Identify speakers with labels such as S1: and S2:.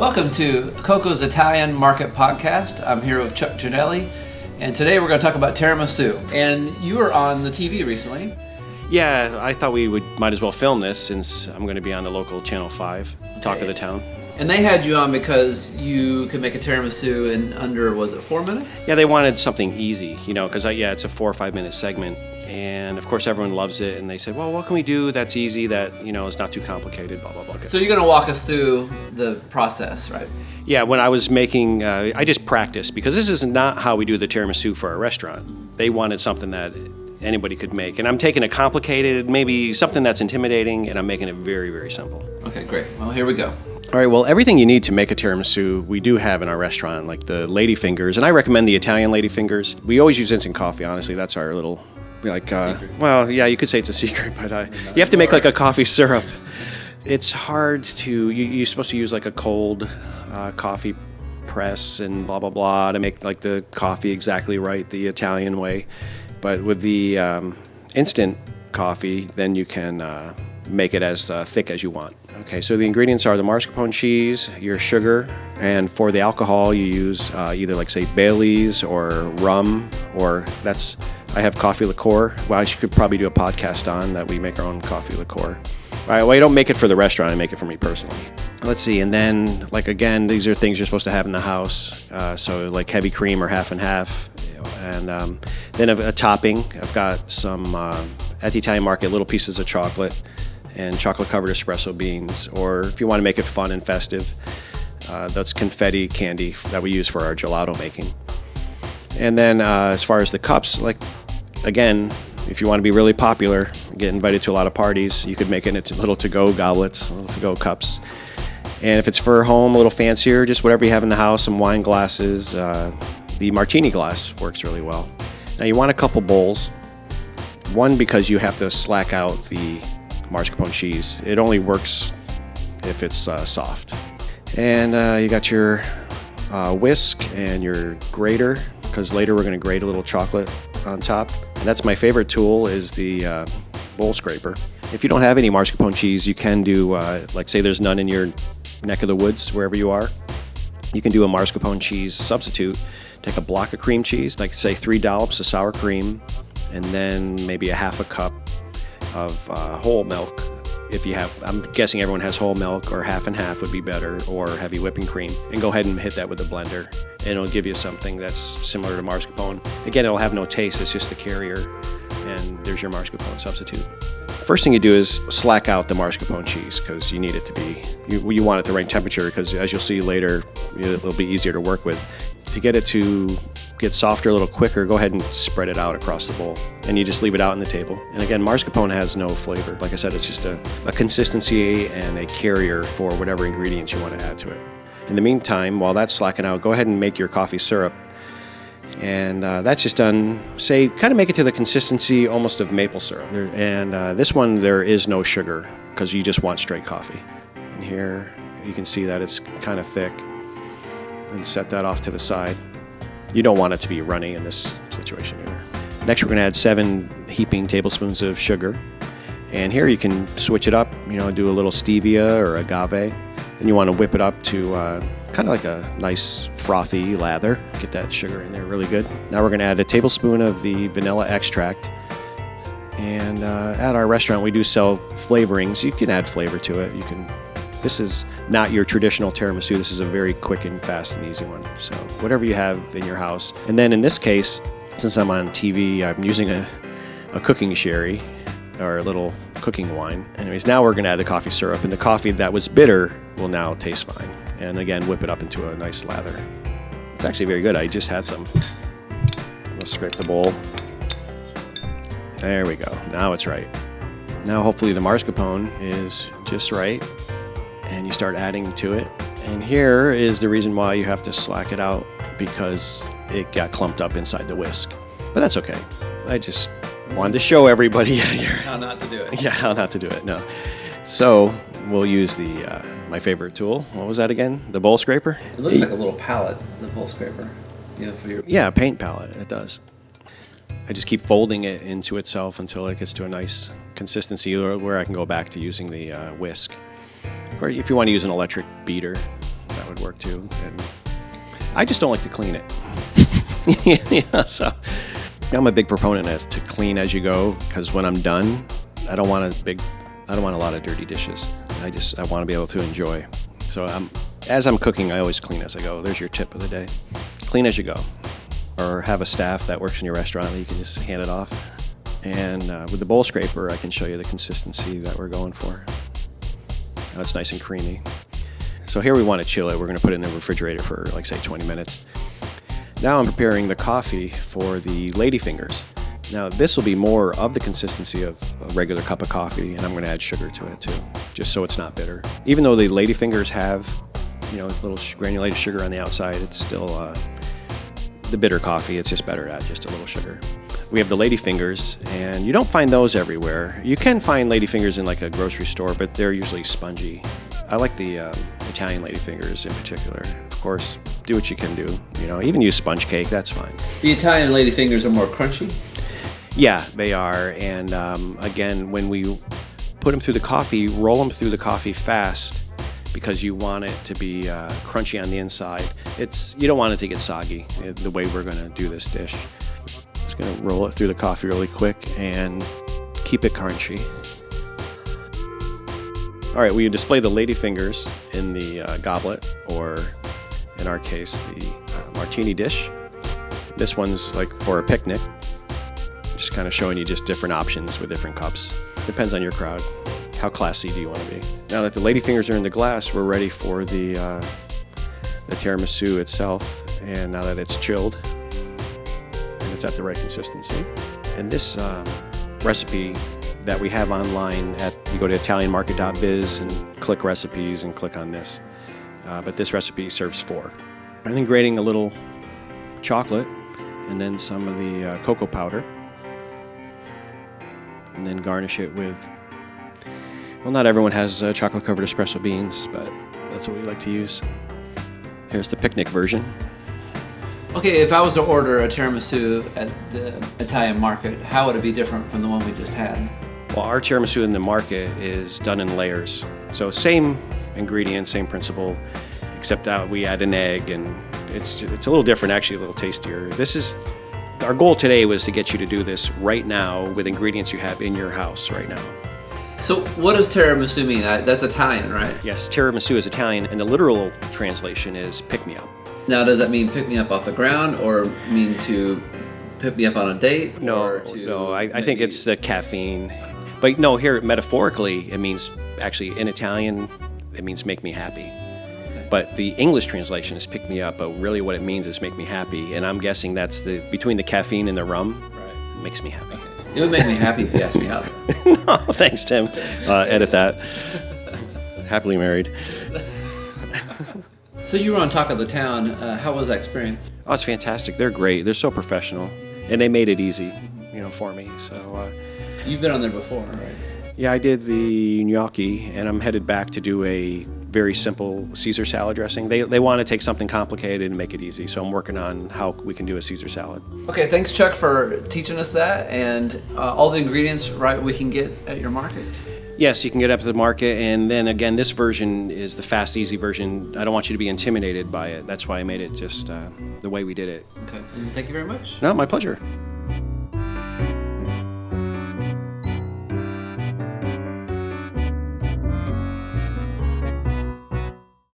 S1: Welcome to Coco's Italian Market Podcast. I'm here with Chuck Gianelli, and today we're going to talk about tiramisu. And you were on the TV recently.
S2: Yeah, I thought we might as well film this since I'm going to be on the local Channel 5, Talk of the Town.
S1: And they had you on because you could make a tiramisu in under, was it 4 minutes?
S2: Yeah, they wanted something easy, because it's a 4 or 5 minute segment. And of course, everyone loves it. And they said, well, what can we do that's easy, that, is not too complicated, blah, blah, blah.
S1: So you're going to walk us through the process, right?
S2: Yeah, when I was making, I just practiced because this is not how we do the tiramisu for our restaurant. They wanted something that anybody could make. And I'm taking a complicated, maybe something that's intimidating, and I'm making it very, very simple.
S1: Okay, great. Well, here we go.
S2: All right, well, everything you need to make a tiramisu, we do have in our restaurant, like the lady fingers. And I recommend the Italian lady fingers. We always use instant coffee, honestly. That's our little... well, yeah, you could say it's a secret, but you have to make like a coffee syrup. It's hard to, you're supposed to use like a cold coffee press and blah, blah, blah to make like the coffee exactly right, the Italian way. But with the instant coffee, then you can make it as thick as you want. Okay, so the ingredients are the mascarpone cheese, your sugar, and for the alcohol you use either like say Bailey's or rum, or I have coffee liqueur. Well, I could probably do a podcast on that. We make our own coffee liqueur. All right, well, I don't make it for the restaurant. I make it for me personally. Let's see, and then again, these are things you're supposed to have in the house. So like heavy cream or half and half, and then a topping. I've got some at the Italian market little pieces of chocolate and chocolate-covered espresso beans, or if you want to make it fun and festive, that's confetti candy that we use for our gelato making. And then as far as the cups, again, if you want to be really popular, get invited to a lot of parties, you could make it into little to-go goblets, little to-go cups. And if it's for home, a little fancier, just whatever you have in the house, some wine glasses. The martini glass works really well. Now you want a couple bowls. One, because you have to slack out the mascarpone cheese. It only works if it's soft. And you got your whisk and your grater, because later we're going to grate a little chocolate on top. And that's my favorite tool, is the bowl scraper. If you don't have any mascarpone cheese, you can do, say there's none in your neck of the woods, wherever you are. You can do a mascarpone cheese substitute. Take a block of cream cheese, like say 3 dollops of sour cream, and then maybe a half a cup of whole milk. If you have, I'm guessing everyone has whole milk, or half and half would be better, or heavy whipping cream. And go ahead and hit that with a blender, and it'll give you something that's similar to mascarpone. Again, it'll have no taste, it's just the carrier, and there's your mascarpone substitute. First thing you do is slack out the mascarpone cheese, because you need it to be, you want it the right temperature, because as you'll see later, it'll be easier to work with. To get it to get softer a little quicker, go ahead and spread it out across the bowl, and you just leave it out on the table. And again, mascarpone has no flavor. Like I said, it's just a consistency and a carrier for whatever ingredients you want to add to it. In the meantime, while that's slacking out, go ahead and make your coffee syrup. And that's just done, kind of make it to the consistency almost of maple syrup. And this one, there is no sugar, because you just want straight coffee. And here you can see that it's kind of thick. And set that off to the side. You don't want it to be runny in this situation either. Next, we're going to add 7 heaping tablespoons of sugar. And here you can switch it up, do a little stevia or agave. And you want to whip it up to kind of like a nice frothy lather. Get that sugar in there really good. Now we're going to add a tablespoon of the vanilla extract. And at our restaurant, we do sell flavorings. You can add flavor to it. This is not your traditional tiramisu. This is a very quick and fast and easy one. So whatever you have in your house. And then in this case, since I'm on TV, I'm using a cooking sherry, or a little cooking wine. Anyways, now we're going to add the coffee syrup. And the coffee that was bitter will now taste fine. And again, whip it up into a nice lather. It's actually very good. I just had some. We'll scrape the bowl. There we go. Now it's right. Now hopefully the mascarpone is just right. And you start adding to it. And here is the reason why you have to slack it out, because it got clumped up inside the whisk. But that's okay. I just wanted to show everybody
S1: how not to do it.
S2: Yeah, how not to do it. No. So we'll use the my favorite tool. What was that again? The bowl scraper?
S1: It looks like a little palette, the bowl scraper. For your...
S2: Yeah, a paint palette. It does. I just keep folding it into itself until it gets to a nice consistency where I can go back to using the whisk. Or if you want to use an electric beater, that would work too. And I just don't like to clean it. Yeah, so I'm a big proponent as to clean as you go, because when I'm done, I don't want a lot of dirty dishes. I want to be able to enjoy. So as I'm cooking, I always clean as I go. There's your tip of the day. Clean as you go. Or have a staff that works in your restaurant that you can just hand it off. And with the bowl scraper, I can show you the consistency that we're going for. It's nice and creamy. So here we want to chill it. We're going to put it in the refrigerator for, like, say, 20 minutes. Now I'm preparing the coffee for the ladyfingers. Now this will be more of the consistency of a regular cup of coffee, and I'm going to add sugar to it too, just so it's not bitter. Even though the ladyfingers have, little granulated sugar on the outside, it's still the bitter coffee. It's just better to add just a little sugar. We have the ladyfingers, and you don't find those everywhere. You can find ladyfingers in like a grocery store, but they're usually spongy. I like the Italian ladyfingers in particular. Of course, do what you can do. Even use sponge cake, that's fine.
S1: The Italian ladyfingers are more crunchy?
S2: Yeah, they are. And again, when we put them through the coffee, roll them through the coffee fast, because you want it to be crunchy on the inside. You don't want it to get soggy the way we're going to do this dish. Just going to roll it through the coffee really quick and keep it crunchy. All right, we display the ladyfingers in the goblet, or in our case, the martini dish. This one's like for a picnic. Just kind of showing you just different options with different cups. Depends on your crowd. How classy do you want to be? Now that the ladyfingers are in the glass, we're ready for the tiramisu itself. And now that it's chilled and it's at the right consistency. And this recipe that we have online you go to italianmarket.biz and click recipes and click on this. But this recipe serves 4. And then grating a little chocolate and then some of the cocoa powder. And then garnish it with, well, not everyone has chocolate-covered espresso beans, but that's what we like to use. Here's the picnic version.
S1: Okay, if I was to order a tiramisu at the Italian market, how would it be different from the one we just had?
S2: Well, our tiramisu in the market is done in layers. So same ingredients, same principle, except that we add an egg, and it's a little different, actually, a little tastier. Our goal today was to get you to do this right now with ingredients you have in your house right now.
S1: So what does tiramisu mean? That's Italian, right?
S2: Yes, tiramisu is Italian, and the literal translation is pick-me-up.
S1: Now, does that mean pick me up off the ground, or mean to pick me up on a date?
S2: No, I think it's the caffeine. But no, here, metaphorically, it means, actually, in Italian, it means make me happy. But the English translation is pick me up, but really what it means is make me happy. And I'm guessing that's between the caffeine and the rum, right, makes me happy.
S1: It would make me happy if you asked me out.
S2: No, thanks, Tim. Edit that. Happily married.
S1: So you were on Talk of the Town. How was that experience?
S2: Oh, it's fantastic. They're great. They're so professional. And they made it easy, for me. So
S1: you've been on there before, right?
S2: Yeah, I did the gnocchi, and I'm headed back to do a very simple Caesar salad dressing. They want to take something complicated and make it easy, so I'm working on how we can do a Caesar salad. Okay,
S1: thanks, Chuck, for teaching us that, and all the ingredients we can get at your market.
S2: Yes, you can get up to the market, and then again, this version is the fast, easy version. I don't want you to be intimidated by it. That's why I made it just the way we did it.
S1: Okay, and thank you very much.
S2: No, my pleasure.